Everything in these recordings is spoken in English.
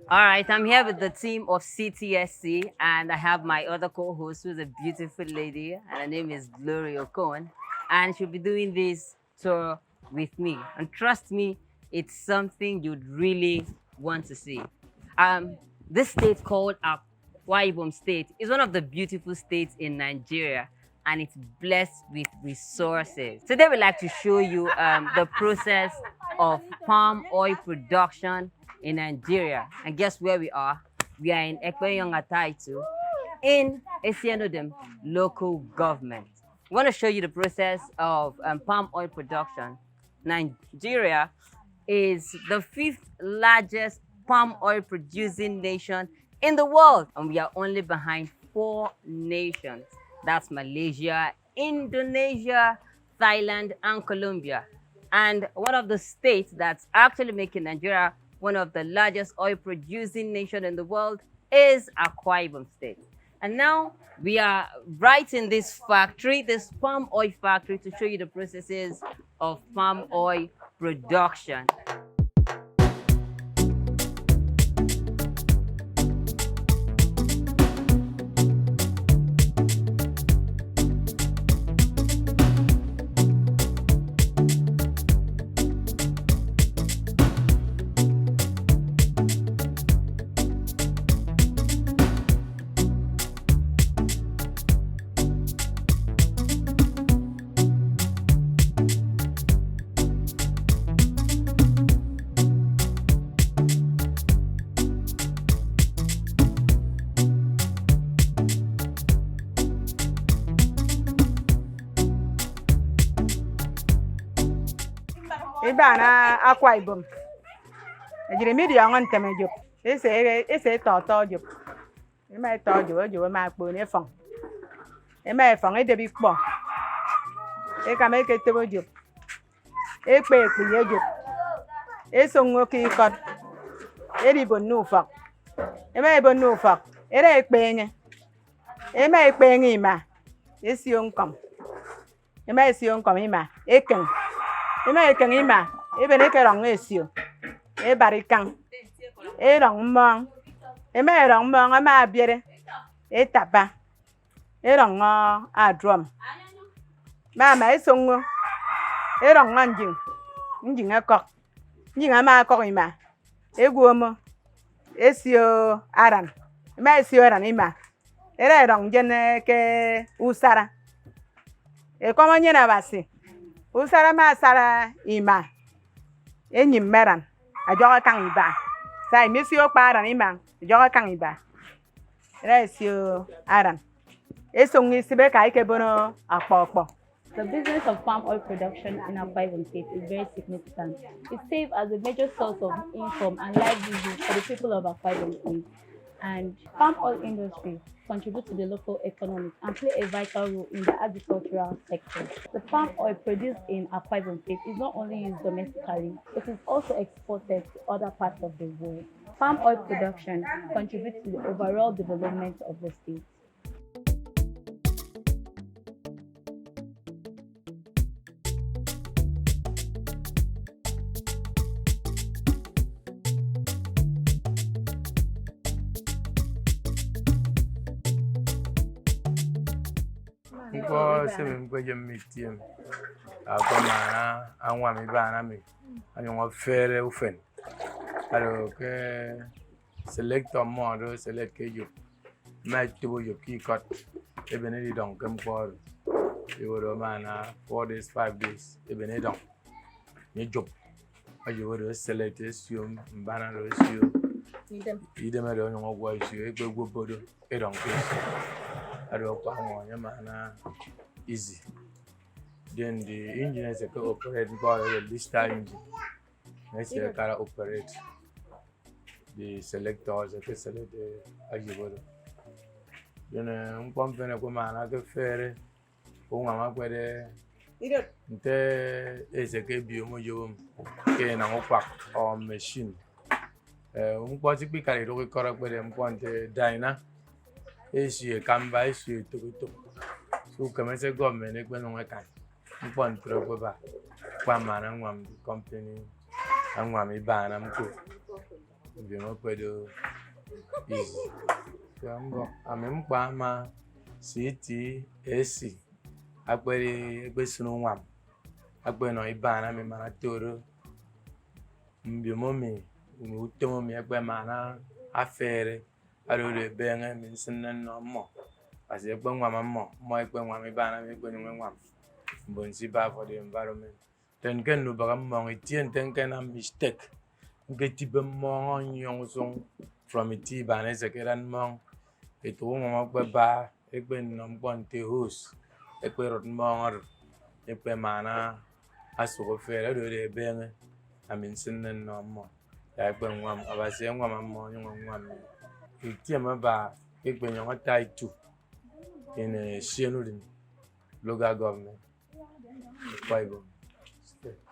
All right, I'm here with the team of CTSC, and I have my other co-host, who's a beautiful lady, and her name is Gloria Ocon, and she'll be doing this tour with me. And trust me, it's something you'd really want to see. Um, this state called Akwa Ibom State is one of the beautiful states in Nigeria, and it's blessed with resources. Today, we'd like to show you the process of palm oil production in Nigeria. And guess where we are? We are in Ekpenyonga in Esienodem local government. I want to show you the process of palm oil production. Nigeria is the 5th largest palm oil producing nation in the world, and we are only behind 4 nations. That's Malaysia, Indonesia, Thailand, and Colombia. And one of the states that's actually making Nigeria one of the largest oil producing nations in the world is Akwa Ibom State. And now we are right in this factory, this palm oil factory, to show you the processes of palm oil production. Ibana Akwa Ibom. Ejiri media ngon teme job. Ese to job. Ema to job ma po ne fon. Ema fon e debi po. E ka me ke tebo job. E pe ye job. E so ngoki kot. E di bonu fak. Ema bonu fak. E re pe nye. Ema pe ngi ma. E si on kom. Ema si on kom ima. E ken. Ema ken ima, ebe ne ke rong esio. E barikang. E rong mong. Ema rong mong ama biere. E tapa. E rong a drum. Mama e songo. E rong anjing. Njing akok. Njing ama akok ima. E guomo. Esio aran. Ema esio aran ima. E re rong jene ke usara. E komo nyena basi. Usara ma sara ima. Enyi meran. Ajoga kang iba. Sa imisio paran ima. Ajoga kang iba. Resio aran. Esongi sibe ka ike bono akpokpo. The business of palm oil production in Akwa Ibom State is very significant. It serves as a major source of income and livelihood for the people of Akwa Ibom State. And palm oil industry contribute to the local economy and play a vital role in the agricultural sector. The palm oil produced in Akwa Ibom State is not only used domestically, it is also exported to other parts of the world. Palm oil production contributes to the overall development of the state. Because we go meeting, mana anwa mi bana mi, anwa fere ufen. Alors que select un mode, select que you match to your key cut. Even if you don't come for you would mana 4 days, 5 days. Even if you don't, you job. Or you would select assume banner issue. You don't know what you go bodo. You don't I don't know easy. Then the engineers can operate by the lister engine. Next year, can operate the selectors. Can select the ajibolo. Then company ko mana ke fere. Ko mama ko de. Nte ezeke bi omo yo ke na opak or machine. Ko ti bi kare ro ko ra pe dem ko nte dina. Esi kamba esi to. So commence government e gbe no kan. Npo ntro ko ba. Kwa mana nwam company anwam iba na mko. Mbimo pedo easy. Jambo amem kwa ma CTSC agbe sunu wam agbe no ibana mi mana toro mbimo mi utomo mi agbe mana afere alo de benga mi sinan no mo asi agbe wam mo agbe wam ibana mi agbe no wam mbonsi ba for the environment ten ken no ba mo itien ten ken am mistake ngeti be mo nyong song from iti bana sekeran mo itu mo agbe ba agbe no mbonte host agbe rot mo agbe mana asugo fere do de benga amin sinan no mo agbe wam abasi wam mo nyong wam iti ma ba agbe nyong tai tu in a Shenudin local government.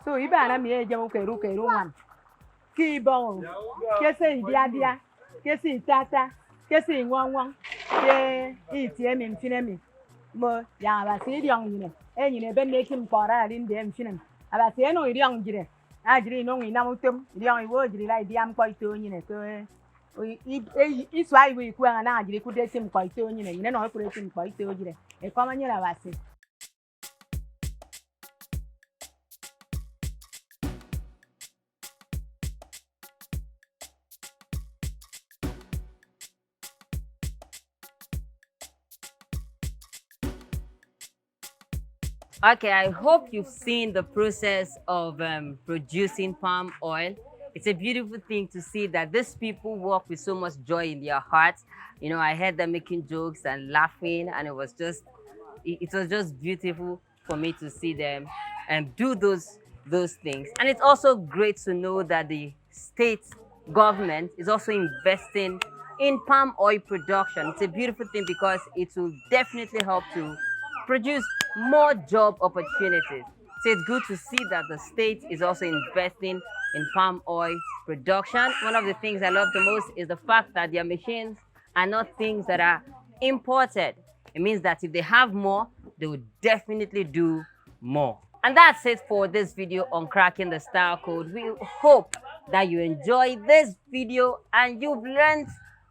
So iba na mi eje ke ru wan. Ki bon. Ke se dia. Ke se tata. Ke se ngwangwang. Ke itie mi mfine mi. Mo ya ba se diong yine. E yine ben ne kim pora rin de mfine. Aba se no diong jire. A jire no ina mutum. Diong iwo jire lai diam ko ito yine ko iswa iwe ku na jire ku de sim ko ito yine. Yine no ku de sim ko ito jire. E ko manyira ba se. Okay, I hope you've seen the process of producing palm oil. It's a beautiful thing to see that these people work with so much joy in their hearts. You know, I heard them making jokes and laughing, and it was just beautiful for me to see them do those things. And it's also great to know that the state government is also investing in palm oil production. It's a beautiful thing because it will definitely help to produce more job opportunities. So it's good to see that the state is also investing in palm oil production. One of the things I love the most is the fact that their machines are not things that are imported. It means that if they have more, they will definitely do more. And that's it for this video on cracking the style code. We hope that you enjoyed this video and you've learned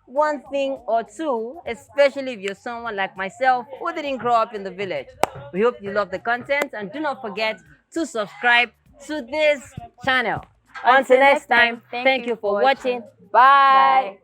one thing or two, especially if you're someone like myself who didn't grow up in the village. We hope you love the content and do not forget to subscribe to this channel. Until next time, thank you for watching. Bye.